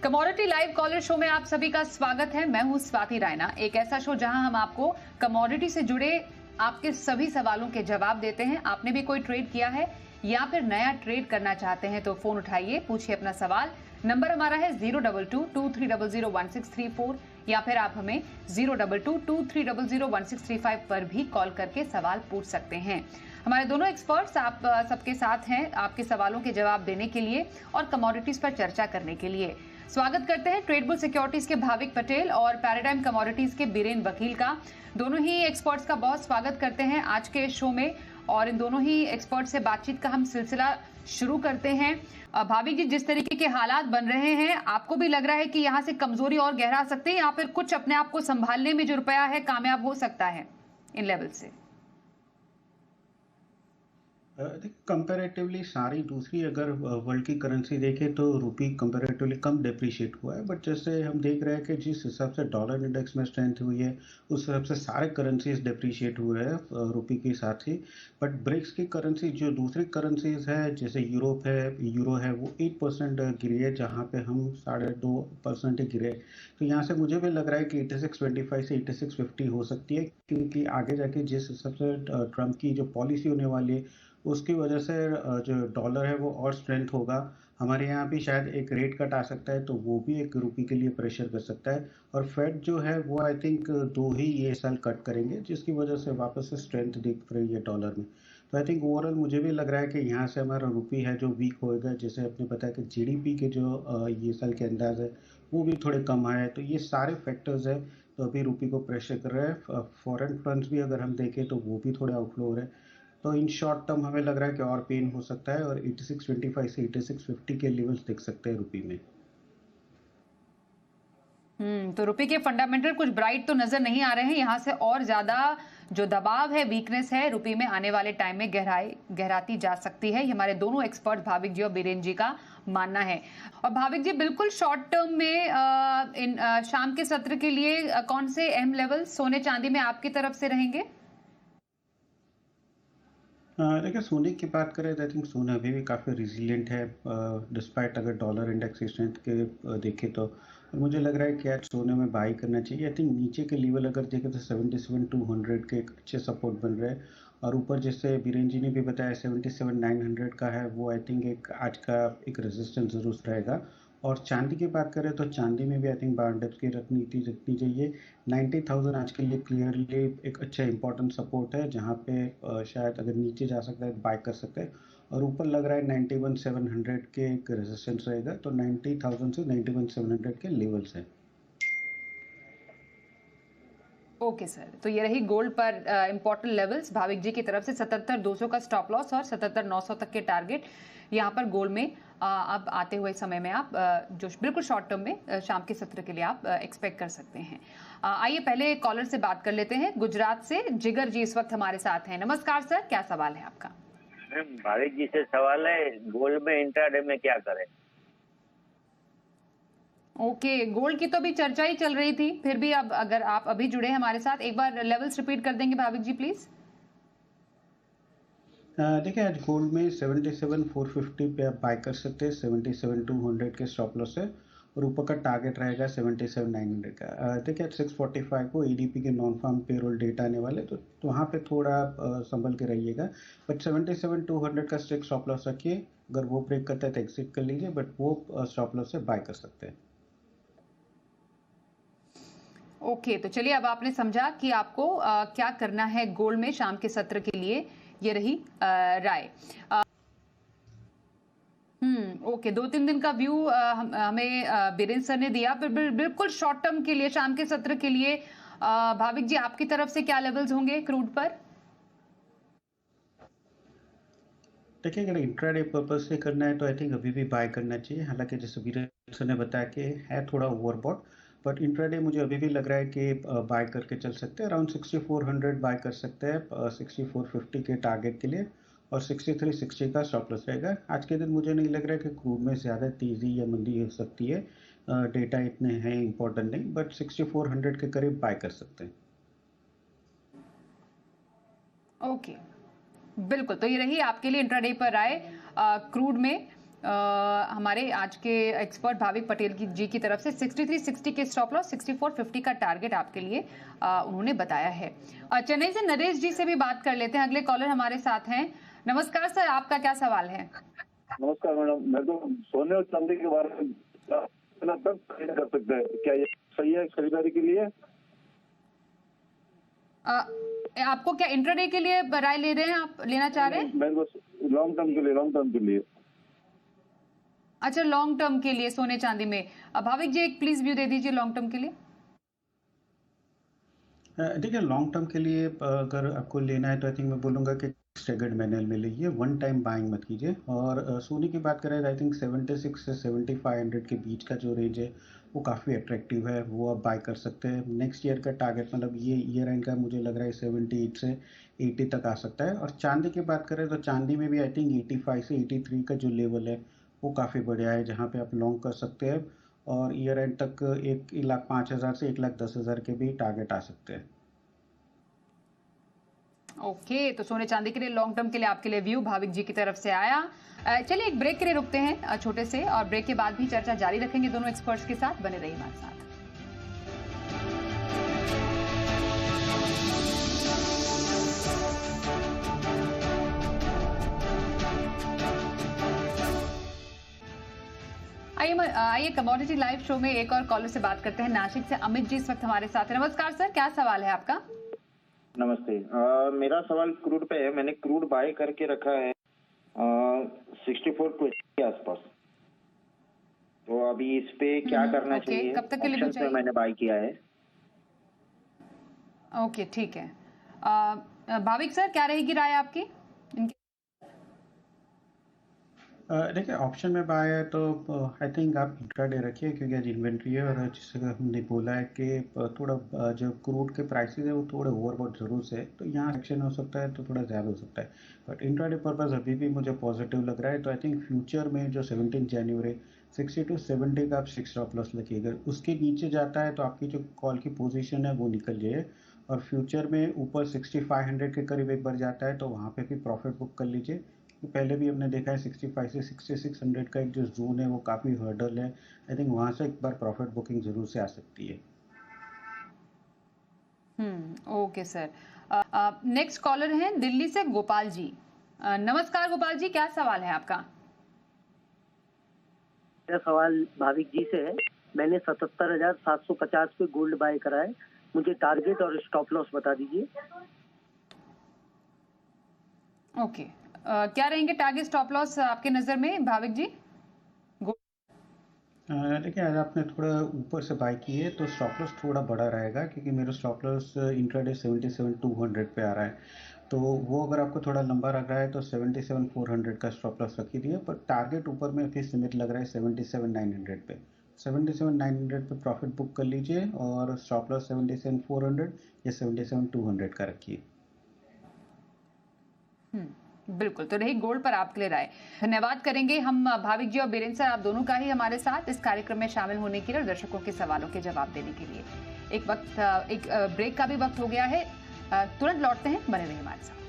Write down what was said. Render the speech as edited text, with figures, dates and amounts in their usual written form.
Commodity live collar show में आप सभी का स्वागत है। मैं हूं स्वाति रायना। एक ऐसा शो जहां हम आपको कमोडिटी से जुड़े आपके सभी सवालों के जवाब देते हैं। आपने भी कोई ट्रेड किया है या फिर नया ट्रेड करना चाहते हैं तो फोन उठाइए, पूछिए अपना सवाल। नंबर हमारा है 022-2300-1634 या फिर आप हमें 022-2300-1635 पर भी कॉल करके सवाल पूछ सकते हैं। हमारे दोनों एक्सपर्ट्स आप सबके साथ हैं आपके सवालों के जवाब देने के लिए और कमोडिटीज पर चर्चा करने के लिए। स्वागत करते हैं ट्रेडबुल सिक्योरिटीज के भाविक पटेल और पैराडाइम कमोडिटीज के बीरेन वकील का। दोनों ही एक्सपर्ट्स का बहुत स्वागत करते हैं आज के शो में और इन दोनों ही एक्सपर्ट से बातचीत का हम सिलसिला शुरू करते हैं। भाविक जी, जिस तरीके के हालात बन रहे हैं, आपको भी लग रहा है कि यहाँ से कमजोरी और गहरा सकते हैं या फिर कुछ अपने आप को संभालने में जो रुपया है कामयाब हो सकता है इन लेवल से? कंपैरेटिवली सारी दूसरी अगर वर्ल्ड की करेंसी देखें तो रुपी कंपैरेटिवली कम डिप्रिशिएट हुआ है, बट जैसे हम देख रहे हैं कि जिस हिसाब से डॉलर इंडेक्स में स्ट्रेंथ हुई है उस हिसाब से सारे करेंसीज डिप्रिशिएट हुए हैं रुपी के साथ ही। बट ब्रिक्स की करेंसी जो दूसरी करेंसीज है जैसे यूरो है वो 8% गिरी है, जहाँ पे हम 2.5% ही गिरे। तो यहाँ से मुझे भी लग रहा है कि 86.25 से 86.50 हो सकती है, क्योंकि आगे जाके जिस हिसाब से ट्रम्प की जो पॉलिसी होने वाली है उसकी वजह से जो डॉलर है वो और स्ट्रेंथ होगा। हमारे यहाँ भी शायद एक रेट कट आ सकता है, तो वो भी एक रुपये के लिए प्रेशर कर सकता है। और फेड जो है वो आई थिंक 2 ही ये साल कट करेंगे, जिसकी वजह से वापस से स्ट्रेंथ दिख रही है डॉलर में। तो आई थिंक ओवरऑल मुझे भी लग रहा है कि यहाँ से हमारा रुपये है जो वीक होएगा। जैसे आपने बताया कि जीडीपी के जो ये साल के अंदाज है वो भी थोड़े कम आए हैं, तो ये सारे फैक्टर्स है तो अभी रुपये को प्रेशर कर रहा है। फॉरेन फंड्स भी अगर हम देखें तो वो भी थोड़े आउटफ्लो हो रहे हैं। तो इन शॉर्ट टर्म हमें लग रहा है कि और पेन हो सकता है और 86.25 से 86.50 के लेवल्स दिख सकते हैं रुपये में। तो रुपये के फंडामेंटल कुछ ब्राइट तो नजर नहीं आ रहे हैं। यहाँ से और ज्यादा जो दबाव है, वीकनेस है रुपये में आने वाले टाइम में गहराती जा सकती है। ये हमारे दोनों एक्सपर्ट भाविक जी और बीरेन जी का मानना है। और भाविक जी, बिल्कुल शॉर्ट टर्म में शाम के सत्र के लिए कौन से अहम लेवल सोने चांदी में आपकी तरफ से रहेंगे? देखिए, सोने की बात करें तो आई थिंक सोना अभी भी काफ़ी रिजिलियंट है डिस्पाइट अगर डॉलर इंडेक्स स्ट्रेंथ के देखें तो। और मुझे लग रहा है कि आज सोने में बाई करना चाहिए। आई थिंक नीचे के लेवल अगर देखें तो 77,200 के एक अच्छे सपोर्ट बन रहे हैं, और ऊपर जैसे बीरेन जी ने भी बताया 77,900 का है, वो आई थिंक एक आज का एक रेजिस्टेंस जरूर रहेगा। और चांदी की बात करें तो चांदी में भी आई थिंक बार डेप्थ की रखनी चाहिए। 90,000 आज के लिए क्लियरली एक अच्छा इंपॉर्टेंट सपोर्ट है, जहाँ पे शायद अगर नीचे जा सकता है बाय कर सकते हैं। और ऊपर लग रहा है 91,700 के एक रेजिस्टेंस रहेगा, तो 90,000 से 91,700 के लेवल्स हैं। ओके सर, तो ये रही गोल्ड पर इंपॉर्टेंट लेवल्स भाविक जी की तरफ से। 77,200 का स्टॉप लॉस और 77,900 तक के टारगेट यहाँ पर गोल्ड में अब आते हुए समय में आप जो बिल्कुल शॉर्ट टर्म में शाम के सत्र के लिए आप एक्सपेक्ट कर सकते हैं। आइए पहले कॉलर से बात कर लेते हैं। गुजरात से जिगर जी इस वक्त हमारे साथ हैं। नमस्कार सर, क्या सवाल है आपका? भाविक जी से सवाल है, गोल्ड में इंट्राडे में क्या करें? ओके, गोल्ड की तो अभी चर्चा ही चल रही थी, फिर भी अब अगर आप अभी जुड़े हमारे साथ, एक बार लेवल्स रिपीट कर देंगे भाविक जी प्लीज। देखिए, आज गोल्ड में 77,450 पे आप बाय कर सकते हैं। 77,200 के स्टॉप लॉस है और ऊपर का टारगेट रहेगा 77,900 का। देखिए, 645 को ईडीपी के नॉन फार्म पेरोल डेटा आने वाले, तो वहाँ पे थोड़ा संभल के रहिएगा। बट 77,200 का स्ट्रिक्ट स्टॉप लॉस रखिए। अगर वो ब्रेक करता है तो एग्जिट कर लीजिए, बट वो स्टॉप लॉस से बाय कर सकते हैं। ओके, तो चलिए अब आपने समझा कि आपको क्या करना है गोल्ड में शाम के सत्र के लिए। ये रही राय। ओके, 2-3 दिन का व्यू हमें बीरेन सर ने दिया, पर बिल्कुल शॉर्ट टर्म के लिए शाम के सत्र के लिए भाविक जी आपकी तरफ से क्या लेवल्स होंगे क्रूड पर? देखिए, अगर इंट्राडे पर्पस से करना है तो आई थिंक अभी भी बाय करना चाहिए। हालांकि जैसे बीरेन सर ने बताया कि है थोड़ा ओवरबॉट, बट इंट्राडे मुझे अभी भी लग रहा है कि बाय करके चल सकते हैं। अराउंड 6400 बाय कर सकते हैं 6450 के टारगेट के लिए, और 6360 का स्टॉप लॉस रहेगा। आज के दिन मुझे नहीं लग रहा है कि क्रूड में ज़्यादा तेज़ी या मंदी हो सकती है। डेटा इतने हैं इंपॉर्टेंट नहीं, बट 6400 के करीब बाय कर सकते हैं। ओके, बिल्कुल, तो ये रही आपके लिए इंट्राडे पर राय क्रूड में। हमारे आज के एक्सपर्ट भाविक पटेल जी की तरफ से 6360 के स्टॉप लॉस, 6450 का टारगेट आपके लिए उन्होंने बताया है। चेन्नई से नरेश जी से भी बात कर लेते हैं, अगले कॉलर हमारे साथ हैं। नमस्कार सर, आपका क्या सवाल है? नमस्कार मैडम, मैं तो सोने और चांदी के बारे में खरीद कर सकते हैं, क्या ये सही है खरीदारी के लिए? आपको क्या इंट्राडे के लिए राय ले रहे हैं, आप लेना चाह रहे हैं? मैं बस लॉन्ग टर्म के लिए। अच्छा, लॉन्ग टर्म के लिए सोने चांदी में। भाविक जी एक प्लीज व्यू दे दीजिए लॉन्ग टर्म के लिए। देखिए, लॉन्ग टर्म के लिए अगर आपको लेना है तो आई थिंक मैं बोलूँगा कि स्टेगर्ड मैनर में लीजिए, वन टाइम बाइंग मत कीजिए। और सोने की बात करें आई थिंक 76 से 7500 के बीच का जो रेंज है वो काफ़ी अट्रैक्टिव है, वो आप बाय कर सकते हैं। नेक्स्ट ईयर का टारगेट मतलब ये ईयर एंड का मुझे लग रहा है 78 से 80 तक आ सकता है। और चांदी की बात करें तो चांदी में भी आई थिंक 85 से 83 का जो लेवल है वो काफ़ी बढ़िया है, जहाँ पे आप लॉन्ग कर सकते हैं और ईयर एंड तक 1,05,000 से 1,10,000 के भी टारगेट आ सकते हैं। ओके, तो सोने चांदी के लिए लॉन्ग टर्म के लिए आपके लिए व्यू भाविक जी की तरफ से आया। चलिए एक ब्रेक के लिए रुकते हैं छोटे से, और ब्रेक के बाद भी चर्चा जारी रखेंगे दोनों एक्सपर्ट्स के साथ। बने रहिए हमारे साथ। आइए कमोडिटी लाइव शो में एक और कॉलर से बात करते हैं। नासिक से अमित जी इस वक्त हमारे साथ है। नमस्कार सर, क्या सवाल है आपका? नमस्ते, मेरा सवाल क्रूड पे है। मैंने क्रूड बाय करके रखा है 64 के आसपास, तो अभी इस पे क्या करना चाहिए? कब तक के लिए ऑप्शन पे मैंने बाय किया है। ओके, ठीक है। भाविक सर, क्या रहेगी राय आपकी? देखिए, ऑप्शन में बाय है तो आई थिंक आप इंट्राडे रखिए, क्योंकि आज इन्वेंट्री है और जैसे हमने बोला है कि थोड़ा जो क्रूड के प्राइसेस है वो थोड़े ओवरबॉट जरूर से है, तो यहाँ सेक्शन हो सकता है तो थोड़ा ज़्यादा हो सकता है। बट इंट्राडे पर्पस अभी भी मुझे पॉजिटिव लग रहा है। तो आई थिंक फ्यूचर में जो 17 जनवरी 60 to 70 का आप 6 स्टॉप लॉस लगिएगा। उसके नीचे जाता है तो आपकी जो कॉल की पोजीशन है वो निकल जाए, और फ्यूचर में ऊपर 6500 के करीब एक बार जाता है तो वहाँ पे भी प्रॉफिट बुक कर लीजिए। पहले भी हमने देखा है 65 से 6600 का एक जो जोन है वो काफ़ी हर्डल है। आई थिंक वहाँ से एक बार प्रॉफिट बुकिंग जरूर से आ सकती है। Okay sir. नेक्स्ट कॉलर हैं दिल्ली से गोपाल जी। नमस्कार गोपाल जी, क्या सवाल है आपका? मेरा सवाल भाविक जी से है। मैंने 77,750 पे गोल्ड बाय करा है, मुझे टारगेट और स्टॉप लॉस बता दीजिए। ओके, क्या रहेंगे टारगेट स्टॉप लॉस आपके नजर में भाविक जी? देखिए, आज आपने थोड़ा ऊपर से बाय की है तो स्टॉप लॉस थोड़ा बड़ा रहेगा, क्योंकि मेरा स्टॉप लॉस इंट्राडे 77,200 पे आ रहा है। तो वो अगर आपको थोड़ा लंबा लग रहा है तो 77,400 का स्टॉप लॉस रख दिए, पर टारगेट ऊपर में फिर सीमित लग रहा है 77,900 पे। 77,900 पे प्रॉफिट बुक कर लीजिए और स्टॉप लॉस 77,400 या 77,200 का रखिए। बिल्कुल, तो रही गोल्ड पर आपके लिए राय। धन्यवाद करेंगे हम भाविक जी और बीरेंद्र सर, आप दोनों का ही हमारे साथ इस कार्यक्रम में शामिल होने के लिए और दर्शकों के सवालों के जवाब देने के लिए। एक ब्रेक का भी वक्त हो गया है, तुरंत लौटते हैं, बने रहिए हमारे साथ।